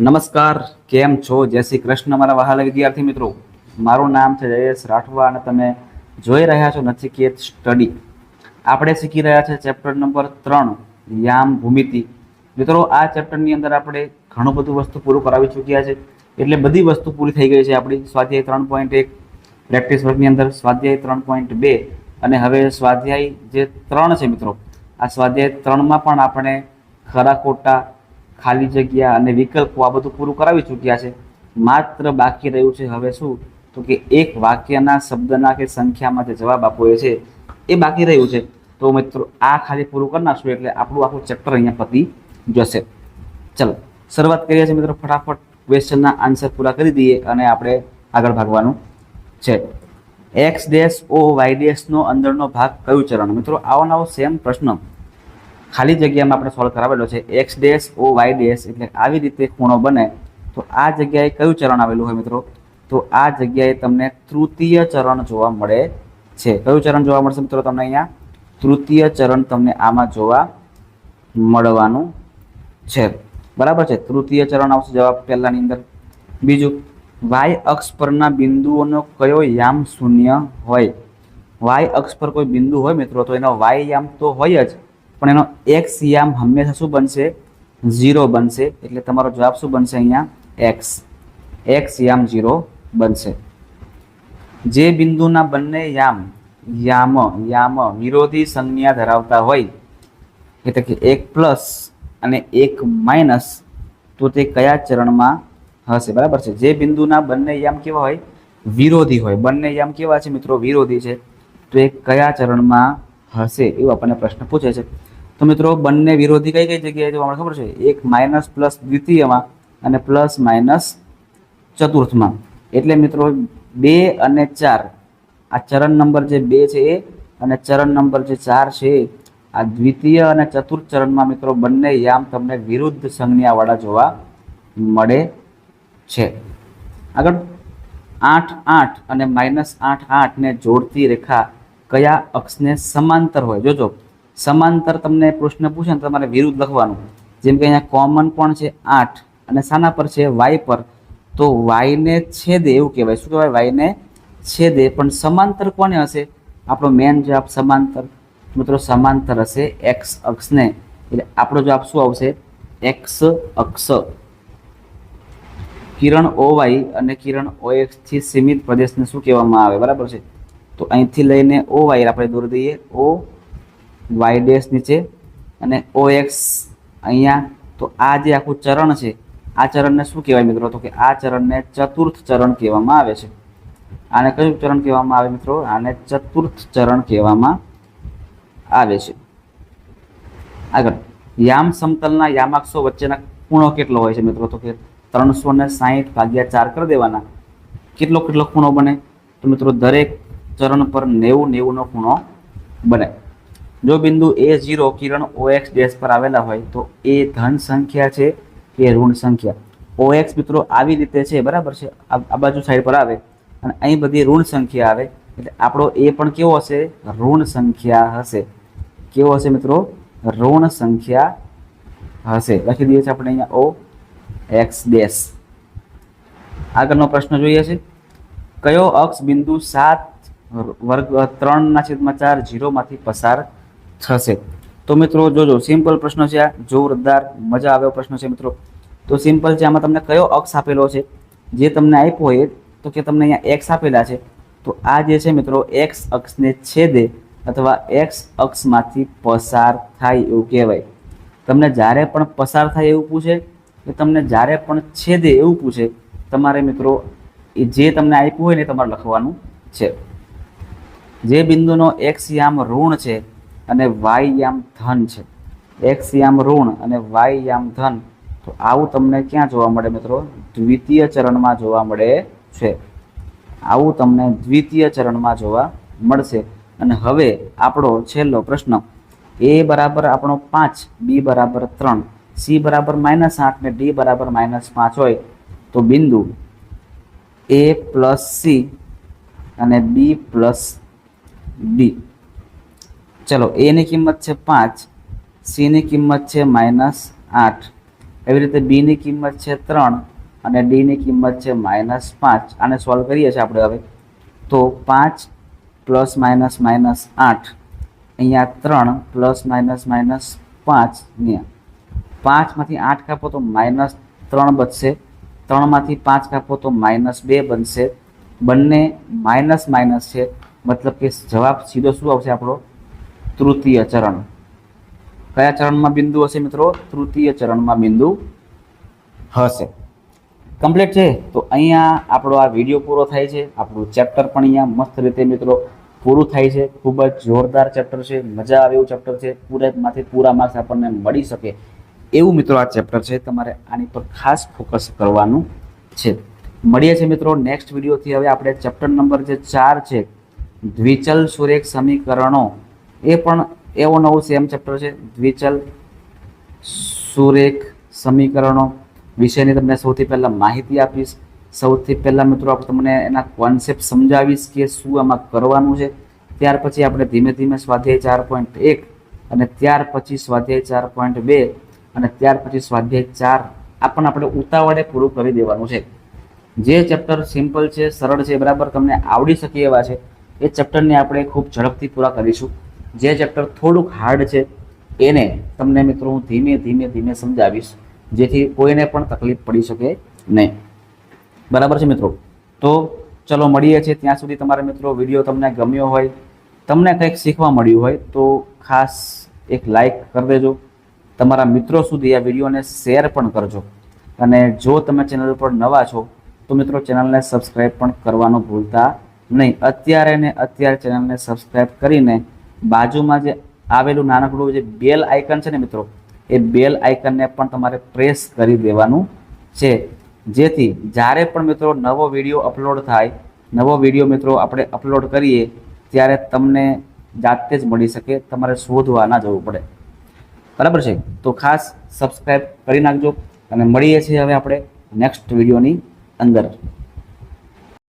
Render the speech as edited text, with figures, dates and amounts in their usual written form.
નમસ્કાર, કેમ છો? જય શ્રી કૃષ્ણ મારા વહાલા વિદ્યાર્થી મિત્રો. મારું નામ છે જયેશ રાઠવા અને તમે જોઈ રહ્યા છો નચિકેત સ્ટડી. આપણે શીખી રહ્યા છે ચેપ્ટર નંબર 3 યામ ભૂમિતિ. મિત્રો, આ ચેપ્ટરની અંદર આપણે ઘણું બધું વસ્તુ પૂરું કરાવી ચૂક્યા છે. એટલે બધી વસ્તુ પૂરી થઈ ગઈ છે આપણી. સ્વાધ્યાય 3.1 પ્રેક્ટિસ વર્કની અંદર, સ્વાધ્યાય 3.2 અને હવે સ્વાધ્યાય જે 3 છે મિત્રો, આ સ્વાધ્યાય 3માં પણ આપણે ખરા ખોટા, ખાલી જગ્યા અને વિકલ્પો આ બધું પૂરું કરાવી ચૂક્યા છે. માત્ર બાકી રહ્યું છે હવે શું, તો કે એક વાક્યના શબ્દના કે સંખ્યામાં જે જવાબ આપવો છે એ બાકી રહ્યું છે. તો મિત્રો, આ ખાલી પૂરું કરી નાખશું એટલે આપણું આખું ચેપ્ટર અહીંયા પતી જશે. ચલો શરૂઆત કરીએ છીએ મિત્રો. ફટાફટ ક્વેશ્ચનના આન્સર પૂરા કરી દઈએ અને આપણે આગળ ભાગવાનું છે. એક્સ ડેશ ઓ વાય ડેશનો અંદરનો ભાગ કયું ચરણ? મિત્રો, આવો નવો સેમ પ્રશ્ન ખાલી જગ્યામાં આપણે સોલ્વ કરાવેલો છે. X dash o y dash એટલે આવી રીતે ખૂણો બને તો આ જગ્યાએ કયું ચરણ આવેલું હોય મિત્રો? તો આ જગ્યાએ તમને તૃતીય ચરણ જોવા મળે છે. કયું ચરણ જોવા મળશે મિત્રો તમને અહીંયા? તૃતીય ચરણ તમને આમાં જોવા મળવાનું છે. બરાબર છે, તૃતીય ચરણ આવશે જવાબ પહેલાની અંદર. બીજું, વાય અક્ષ પરના બિંદુઓનો કયો યામ શૂન્ય હોય? વાય અક્ષ પર કોઈ બિંદુ હોય મિત્રો તો એનો વાય યામ તો હોય જ, પણ એનો એક્સ યામ હંમેશા શું બનશે? 0 બનશે. એટલે તમારો જવાબ શું બનશે અહીંયા? એક્સ યામ 0 બનશે. જે બિંદુના બંને યામ વિરોધી સંજ્ઞા ધરાવતા હોય, એટલે કે 1+ અને 1- તો તે કયા ચરણમાં હશે? બરાબર છે, જે બિંદુના બંને યામ કેવા હોય? વિરોધી હોય. બંને યામ કેવા છે મિત્રો? વિરોધી છે. તો એ કયા ચરણમાં હશે એવું આપણને પ્રશ્ન પૂછે છે. તો મિત્રો, બંને વિરોધી કઈ કઈ જગ્યાએ જોવા મળે ખબર છે? એક માઇનસ પ્લસ દ્વિતીયમાં અને પ્લસ માઇનસ ચતુર્થમાં. એટલે મિત્રો 2 અને 4 આ ચરણ નંબર જે 2 છે એ અને ચરણ નંબર જે 4 છે આ દ્વિતીય અને ચતુર્થ ચરણમાં મિત્રો બંને યામ તમને વિરુદ્ધ સંજ્ઞાવાળા જોવા મળે છે. આગળ 8 અને -8 ને જોડતી રેખા કયા અક્ષને સમાંતર હોય? જોજો, સમાંતર તમને પ્રશ્ન પૂછે ને તમારે વિરુદ્ધ લખવાનું. જેમ કે અહીંયા કોમન કોણ છે? 8 અને શાના પર છે? વાય પર. તો વાયને છેદે એવું કહેવાય. શું કહેવાય? વાયને છેદે. પણ સમાંતર કોને હશે? આપણો મેન જવાબ સમાંતર. મિત્રો, સમાંતર હશે એક્સ અક્ષને. એટલે આપણો જવાબ શું આવશે? એક્સ અક્ષ. કિરણ ઓ વાય અને કિરણ ઓ એક્સ થી સીમિત પ્રદેશને શું કહેવામાં આવે? બરાબર છે, તો અહીંથી લઈને ઓ વાય આપણે દોરી દઈએ. ઓ વાય ડેશ નીચે અને ઓ એક્સ અહીંયા. તો આ જે આખું ચરણ છે આ ચરણને શું કહેવાય મિત્રો? તો કે આ ચરણને ચતુર્થ ચરણ કહેવામાં આવે છે. આને કયું ચરણ કહેવામાં આવે મિત્રો? આને ચતુર્થ ચરણ કહેવામાં આવે છે. આગળ, યામ સમતલના યામાક્ષો વચ્ચેના ખૂણો કેટલો હોય છે મિત્રો? તો કે 360/4 કરી દેવાના. કેટલો ખૂણો બને? તો મિત્રો, દરેક ચરણ પર 90 નો ખૂણો બને. જો બિંદુ A0 કિરણ OX ડેશ પર આવેલા હોય તો એ ધન સંખ્યા છે કે ઋણ સંખ્યા? OX મિત્રો આવી રીતે છે, બરાબર છે, આ બાજુ સાઈડ પર આવે અને અહીં બધી ઋણ સંખ્યા આવે. એટલે આપણો એ પણ કેવો હશે? ઋણ સંખ્યા હશે. કેવો હશે મિત્રો? ઋણ સંખ્યા હશે. લખી દઈએ છીએ આપણે અહીંયા OX ડેશ. આગળનો પ્રશ્ન જોઈએ છે. કયો અક્ષ બિંદુ 7√3/4 0 માંથી પસાર થશે? તો મિત્રો જોજો, સિમ્પલ પ્રશ્ન છે આ, જોરદાર મજા આવ્યો પ્રશ્ન છે મિત્રો. તો સિમ્પલ છે. આમાં તમને કયો અક્ષ આપેલો છે? જે તમને આપ્યો હોય તો કે તમને અહીંયા એક્સ આપેલા છે. તો આ જે છે મિત્રો એક્સ અક્ષને છેદે અથવા એક્સ અક્ષમાંથી પસાર થાય એવું કહેવાય. તમને જ્યારે પણ પસાર થાય એવું પૂછે કે તમને જ્યારે પણ છેદે એવું પૂછે, તમારે મિત્રો એ જે તમને આપ્યું હોય ને તમારે લખવાનું છે. જે બિંદુનો એક્સ યામ ઋણ છે અને વાય યામ ધન છે. એક્સ યામ ઋણ અને વાય યામ ધન. તો આવું તમને ક્યાં જોવા મળે મિત્રો? દ્વિતીય ચરણમાં જોવા મળે છે. આવું તમને દ્વિતીય ચરણમાં જોવા મળશે. અને હવે આપણો છેલ્લો પ્રશ્ન. એ બરાબર આપણો 5, બી બરાબર 3, સી બરાબર -8 ને ડી બરાબર -5 હોય તો બિંદુ A + C અને B + D. ચલો, એ ની કિંમત છે 5, સી ની કિંમત છે -8 એવી રીતે બીની કિંમત છે 3 અને ડીની કિંમત છે -5. આને સોલ્વ કરીએ છીએ આપણે હવે. તો 5 પ્લસ માઇનસ -8, અહીંયા 3 પ્લસ માઇનસ -5 ને 5માંથી 8 કાપો તો -3 બચશે, 3માંથી 5 કાપો તો -2 બનશે. બંને માઇનસ માઇનસ છે, મતલબ કે જવાબ સીધો શું આવશે આપણો? તૃતીય ચરણ. કયા ચરણમાં બિંદુ હશે મિત્રો? તૃતીય ચરણમાં બિંદુ હશે. કમ્પ્લીટ છે. તો અહીંયા આપણો આ વિડીયો પૂરો થાય છે. આપણું ચેપ્ટર પણ અહીંયા મસ્ત રીતે મિત્રો પૂરું થાય છે. ખૂબ જ જોરદાર ચેપ્ટર છે, મજા આવે એવું ચેપ્ટર છે. પૂરેમાંથી પૂરા માર્ક્સ આપણને મળી શકે એવું મિત્રો આ ચેપ્ટર છે. તમારે આની પર ખાસ ફોકસ કરવાનું છે. મળીએ છીએ મિત્રો નેક્સ્ટ વિડીયોથી. હવે આપણે ચેપ્ટર નંબર જે 4 છે, દ્વિચલ સુરેખ સમીકરણો, એ પણ એવો નવો સેમ ચેપ્ટર છે. દ્વિચલ સુરેખ સમીકરણો વિશેની તમને સૌથી પહેલાં માહિતી આપીશ. સૌથી પહેલાં મિત્રો તમને એના કોન્સેપ્ટ સમજાવીશ કે શું આમાં કરવાનું છે. ત્યાર પછી આપણે ધીમે ધીમે સ્વાધ્યાય 4.1 અને ત્યાર પછી સ્વાધ્યાય 4.2 અને ત્યાર પછી સ્વાધ્યાય 4 આ પણ આપણે ઉતાવળે પૂરું કરી દેવાનું છે. જે ચેપ્ટર સિમ્પલ છે, સરળ છે, બરાબર તમને આવડી શકે એવા છે, એ ચેપ્ટરને આપણે ખૂબ ઝડપથી પૂરા કરીશું. જે ચેપ્ટર થોડુંક હાર્ડ છે એને તમને મિત્રો હું ધીમે ધીમે ધીમે સમજાવીશ, જેથી કોઈને પણ તકલીફ પડી શકે નહીં. બરાબર છે મિત્રો? તો ચલો મળીએ છીએ. ત્યાં સુધી તમારા મિત્રો વિડીયો તમને ગમ્યો હોય, તમને કંઈક શીખવા મળ્યું હોય તો ખાસ એક લાઈક કરી દેજો. તમારા મિત્રો સુધી આ વિડીયોને શેર પણ કરજો. અને જો તમે ચેનલ પર નવા છો તો મિત્રો ચેનલને સબસ્ક્રાઈબ પણ કરવાનું ભૂલતા નહીં. અત્યારે ચેનલને સબસ્ક્રાઈબ કરીને બાજુમાં જે આવેલું નાનકડું જે બેલ આઇકન છે ને મિત્રો, એ બેલ આઇકનને પણ તમારે પ્રેસ કરી દેવાનું છે, જેથી જ્યારે પણ મિત્રો નવો વિડીયો અપલોડ થાય, નવો વિડીયો મિત્રો આપણે અપલોડ કરીએ ત્યારે તમને જાતે જ મળી શકે, તમારે શોધવા ના જવું પડે. બરાબર છે? તો ખાસ સબસ્ક્રાઈબ કરી નાખજો અને મળીએ છીએ હવે આપણે નેક્સ્ટ વિડીયોની અંદર.